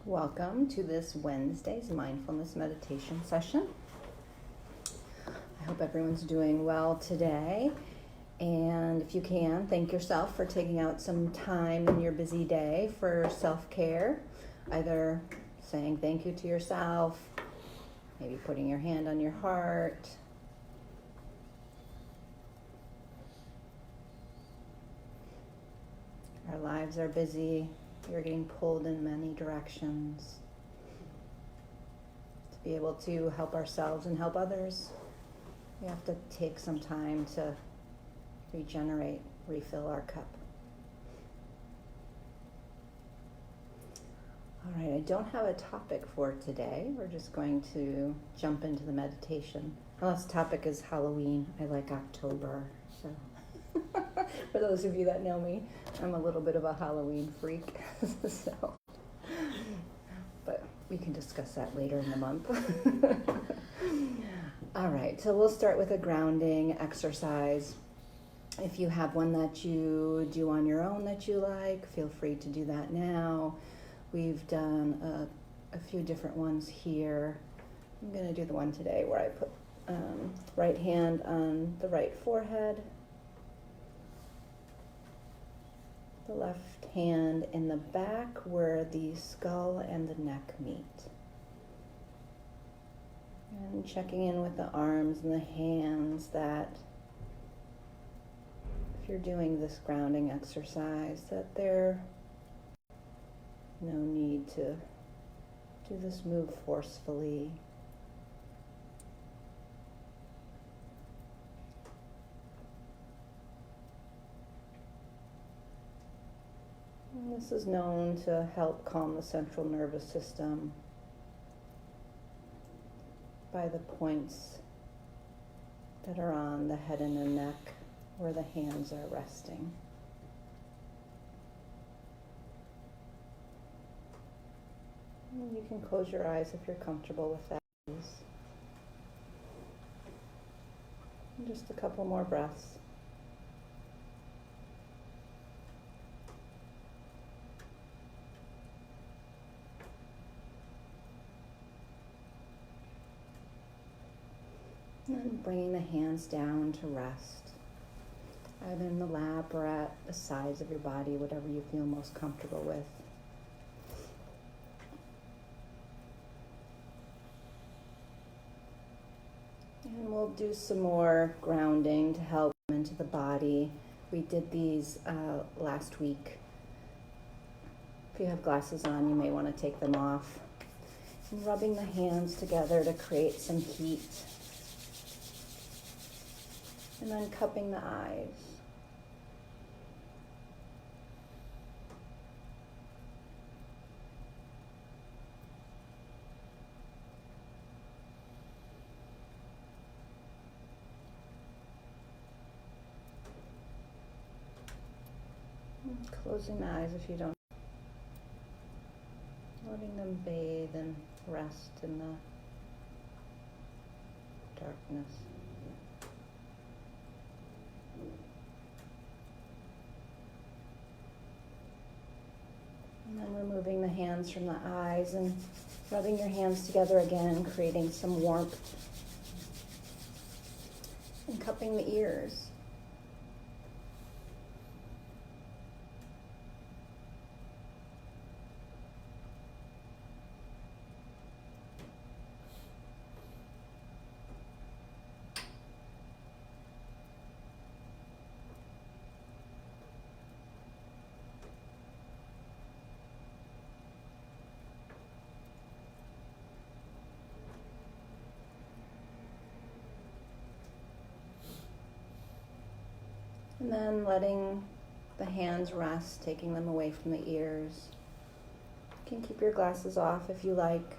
Welcome to this Wednesday's mindfulness meditation session. I hope everyone's doing well today. And if you can, thank yourself for taking out some time in your busy day for self-care. Either saying thank you to yourself, maybe putting your hand on your heart. Our lives are busy. We're getting pulled in many directions. To be able to help ourselves and help others, we have to take some time to regenerate, refill our cup. All right, I don't have a topic for today. We're just going to jump into the meditation. Unless the topic is Halloween. I like October, so for those of you that know me, I'm a little bit of a Halloween freak. So, but we can discuss that later in the month. All right, so we'll start with a grounding exercise. If you have one that you do on your own that you like, feel free to do that now. We've done a few different ones here. I'm going to do the one today where I put right hand on the right forehead, the left hand in the back where the skull and the neck meet. And checking in with the arms and the hands that if you're doing this grounding exercise, that there's no need to do this move forcefully. And this is known to help calm the central nervous system by the points that are on the head and the neck where the hands are resting. And you can close your eyes if you're comfortable with that. And just a couple more breaths. And bringing the hands down to rest, either in the lap or at the sides of your body, whatever you feel most comfortable with. And we'll do some more grounding to help into the body. We did these last week. If you have glasses on, you may want to take them off. And rubbing the hands together to create some heat. And then cupping the eyes. And closing the eyes if you don't. Letting them bathe and rest in the darkness. And then removing the hands from the eyes and rubbing your hands together again, creating some warmth. And cupping the ears. And then letting the hands rest, taking them away from the ears. You can keep your glasses off if you like.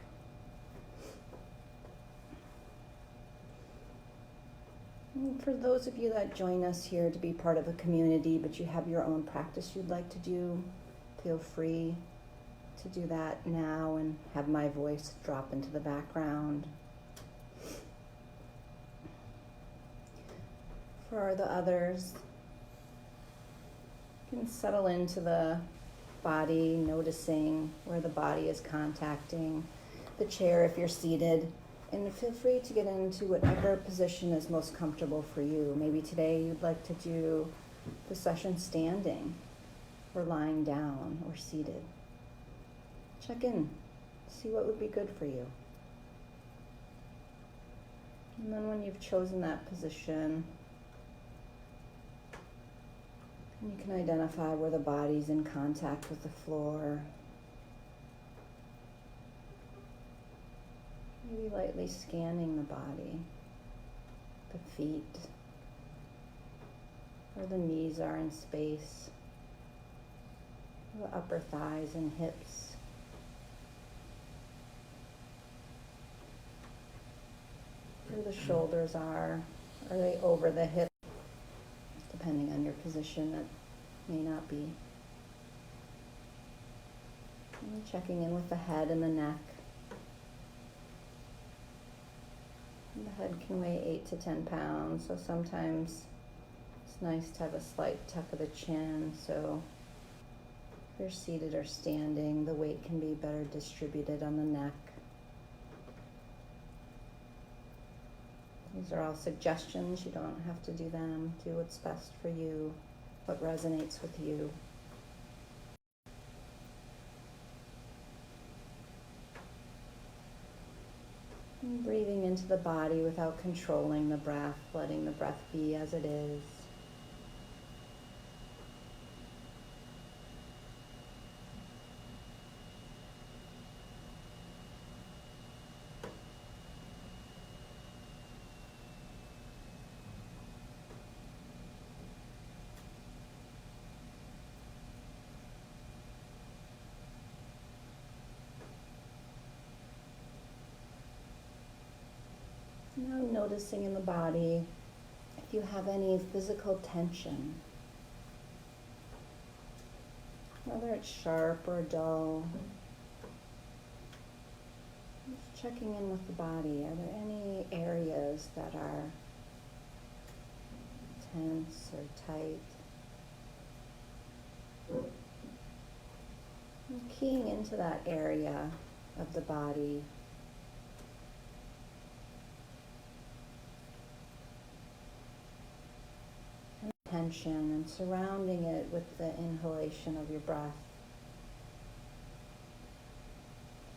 And for those of you that join us here to be part of a community, but you have your own practice you'd like to do, feel free to do that now and have my voice drop into the background. For the others, you can settle into the body, noticing where the body is contacting the chair if you're seated. And feel free to get into whatever position is most comfortable for you. Maybe today you'd like to do the session standing, or lying down, or seated. Check in, see what would be good for you. And then when you've chosen that position, you can identify where the body's in contact with the floor. Maybe lightly scanning the body, the feet, where the knees are in space, the upper thighs and hips. Where the shoulders are they over the hips? Depending on your position, that may not be. And checking in with the head and the neck. And the head can weigh 8 to 10 pounds, so sometimes it's nice to have a slight tuck of the chin, so if you're seated or standing, the weight can be better distributed on the neck. These are all suggestions. You don't have to do them. Do what's best for you, what resonates with you. And breathing into the body without controlling the breath, letting the breath be as it is. Now noticing in the body if you have any physical tension, whether it's sharp or dull. Just checking in with the body. Are there any areas that are tense or tight? And keying into that area of the body. Tension, and surrounding it with the inhalation of your breath.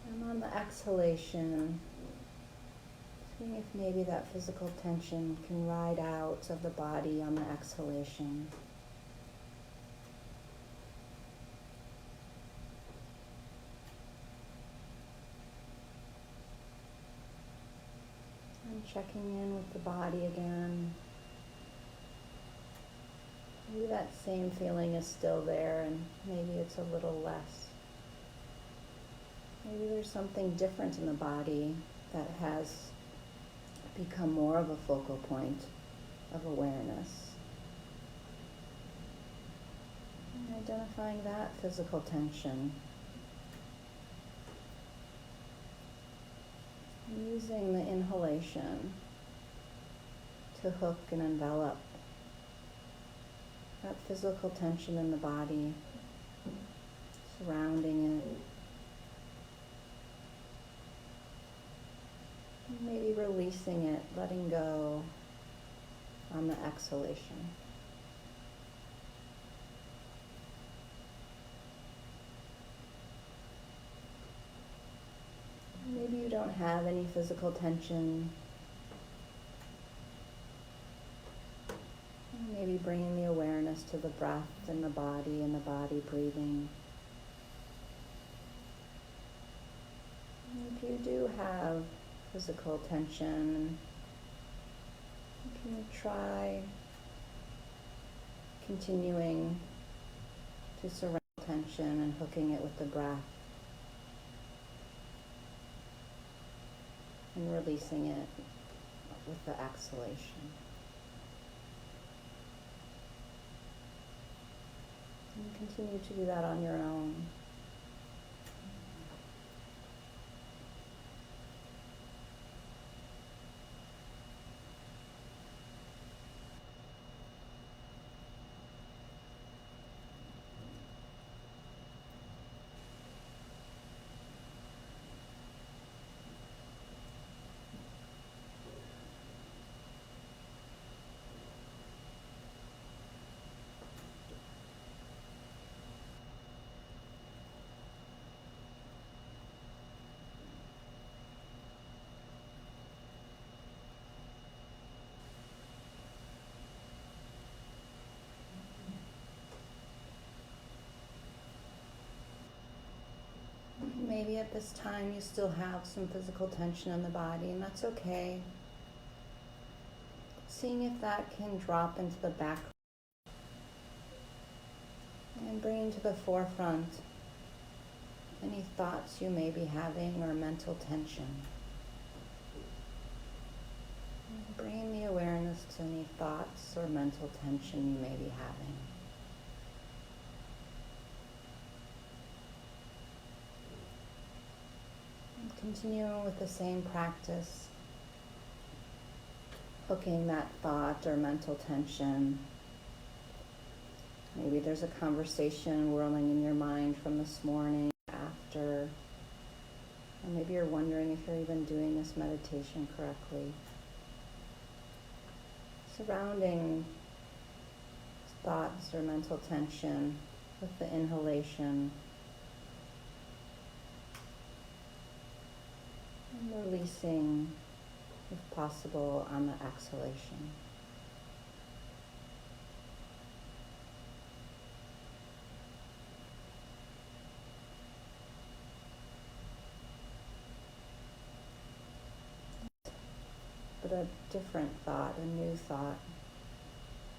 And on the exhalation, seeing if maybe that physical tension can ride out of the body on the exhalation. And checking in with the body again. Maybe that same feeling is still there, and maybe it's a little less. Maybe there's something different in the body that has become more of a focal point of awareness. And identifying that physical tension. And using the inhalation to hook and envelop that physical tension in the body, surrounding it. And maybe releasing it, letting go on the exhalation. Maybe you don't have any physical tension. Maybe bringing the awareness to the breath and the body breathing. And if you do have physical tension, you can try continuing to surround tension and hooking it with the breath and releasing it with the exhalation. And continue to do that on your own. maybe at this time you still have some physical tension in the body, and that's okay. Seeing if that can drop into the back and bring to the forefront any thoughts you may be having or mental tension. Bring the awareness to any thoughts or mental tension you may be having. And continuing with the same practice, hooking that thought or mental tension. Maybe there's a conversation whirling in your mind from this morning, after, or maybe you're wondering if you're even doing this meditation correctly. Surrounding thoughts or mental tension with the inhalation and releasing, if possible, on the exhalation. But a different thought, a new thought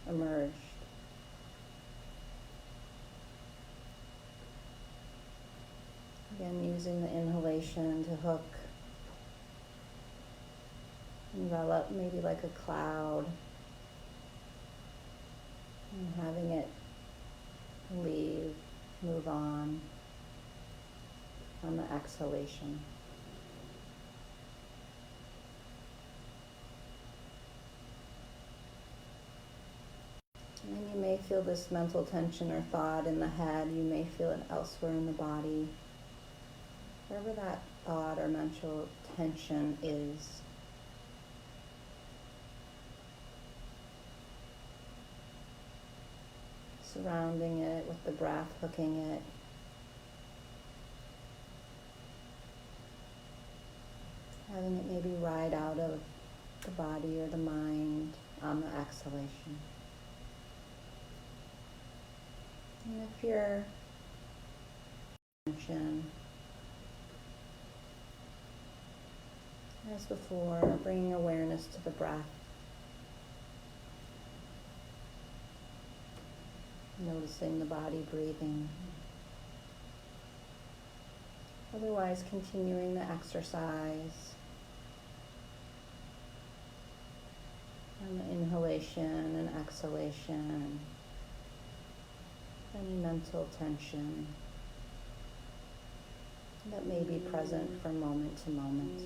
emerged. Again, using the inhalation to hook, envelop maybe like a cloud, and having it leave, move on the exhalation. And you may feel this mental tension or thought in the head. You may feel it elsewhere in the body. Wherever that thought or mental tension is. Surrounding it with the breath, hooking it. Having it maybe ride out of the body or the mind on the exhalation. And if you're tension, as before, bringing awareness to the breath. Noticing the body breathing. Otherwise, continuing the exercise. And the inhalation and exhalation. Any mental tension that may be present from moment to moment.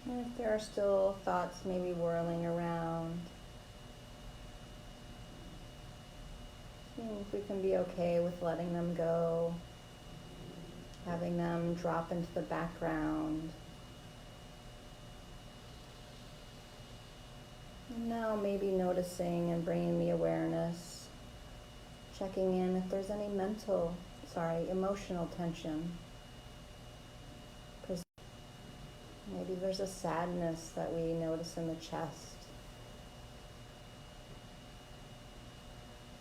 And if there are still thoughts maybe whirling around, seeing if we can be okay with letting them go, having them drop into the background. And now maybe noticing and bringing the awareness, checking in if there's any emotional tension. Maybe there's a sadness that we notice in the chest.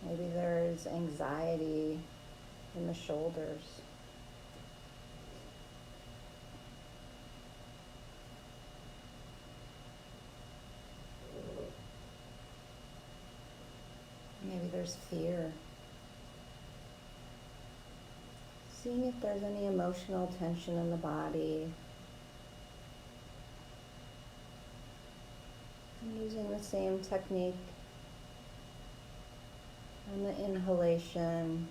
Maybe there's anxiety in the shoulders. Maybe there's fear. Seeing if there's any emotional tension in the body. And using the same technique on the inhalation,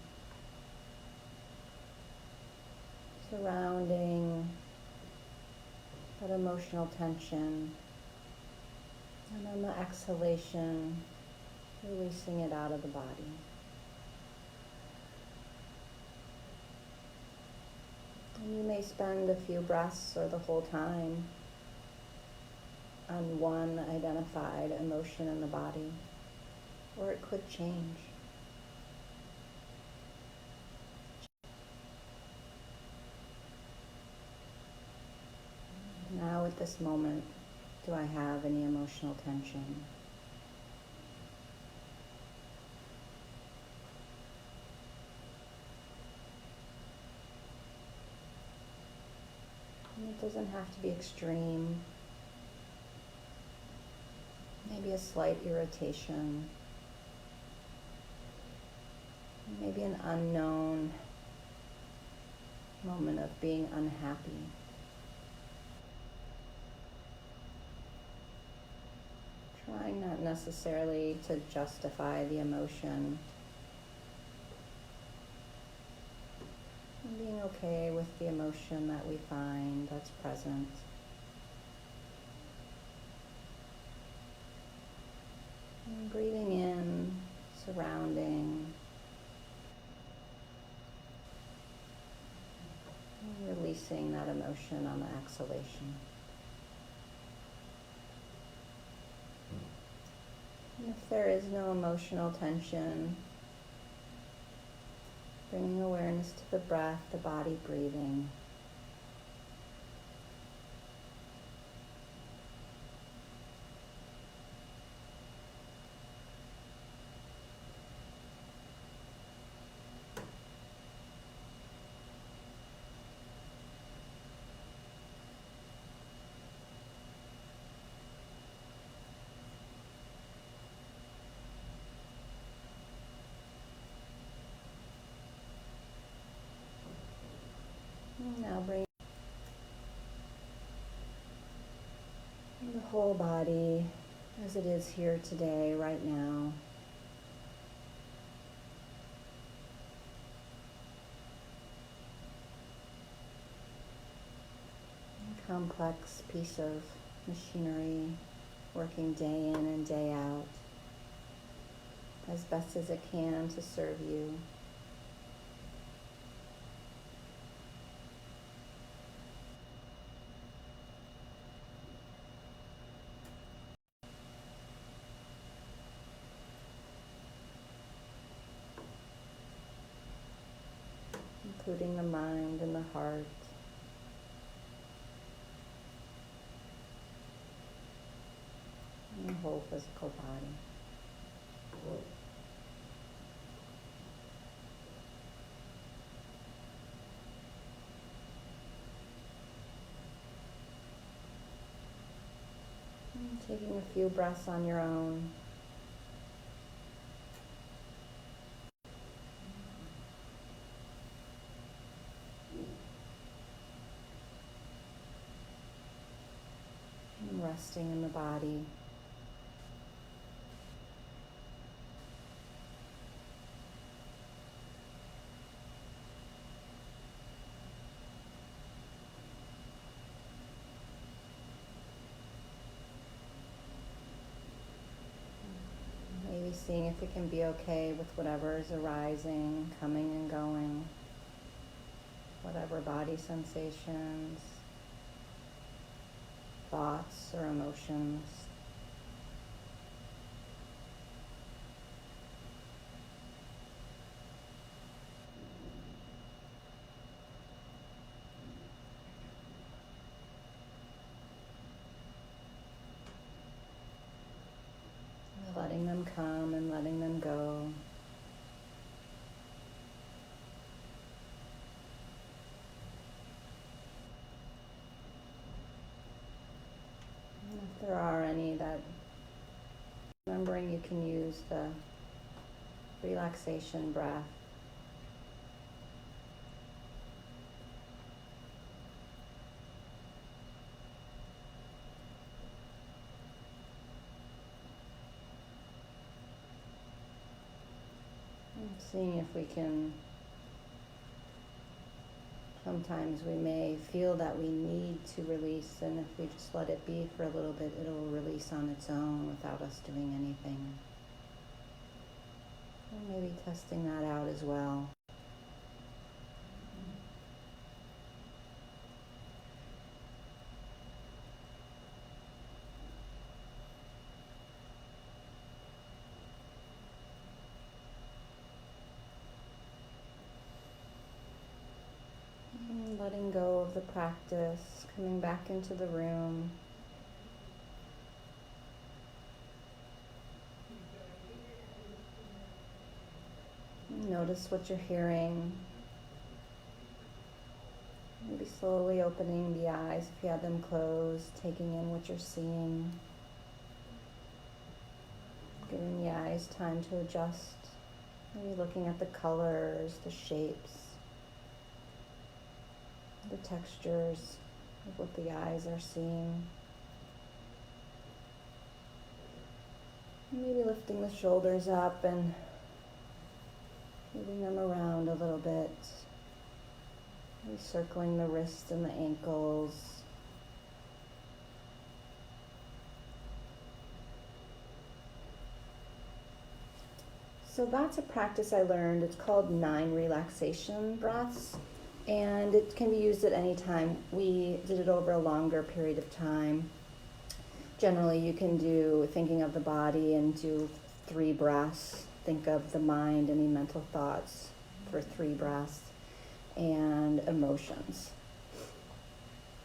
surrounding that emotional tension. And on the exhalation, releasing it out of the body. And you may spend a few breaths or the whole time on one identified emotion in the body, or it could change. Now at this moment, do I have any emotional tension? And it doesn't have to be extreme. Maybe a slight irritation. Maybe an unknown moment of being unhappy. Trying not necessarily to justify the emotion. And being okay with the emotion that we find that's present. And breathing in, surrounding, and releasing that emotion on the exhalation. And if there is no emotional tension, bringing awareness to the breath, the body breathing. Now bring the whole body as it is here today, right now. A complex piece of machinery working day in and day out as best as it can to serve you. Including the mind and the heart. And the whole physical body. And taking a few breaths on your own. Resting in the body. Maybe seeing if it can be okay with whatever is arising, coming and going, whatever body sensations, thoughts or emotions. Letting them come and letting them go. And if there are any that, remembering you can use the relaxation breath. And seeing if we can sometimes we may feel that we need to release, and if we just let it be for a little bit, it'll release on its own without us doing anything. And maybe testing that out as well. And letting go of the practice, coming back into the room. Notice what you're hearing. Maybe slowly opening the eyes if you have them closed, taking in what you're seeing. Giving the eyes time to adjust. Maybe looking at the colors, the shapes, the textures of what the eyes are seeing. Maybe lifting the shoulders up and moving them around a little bit. Maybe circling the wrists and the ankles. So that's a practice I learned. It's called 9 relaxation breaths, and it can be used at any time. We did it over a longer period of time. Generally, you can do thinking of the body and do 3 breaths. Think of the mind, any mental thoughts for 3 breaths, and emotions.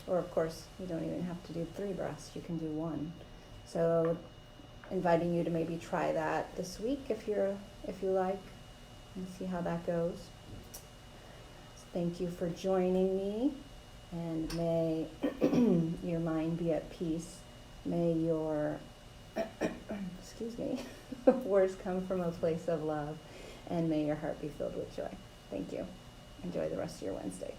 Or of course, you don't even have to do 3 breaths, you can do 1. So inviting you to maybe try that this week if you like, and see how that goes. So thank you for joining me, and may your mind be at peace. May your words come from a place of love, and may your heart be filled with joy. Thank you. Enjoy the rest of your Wednesday.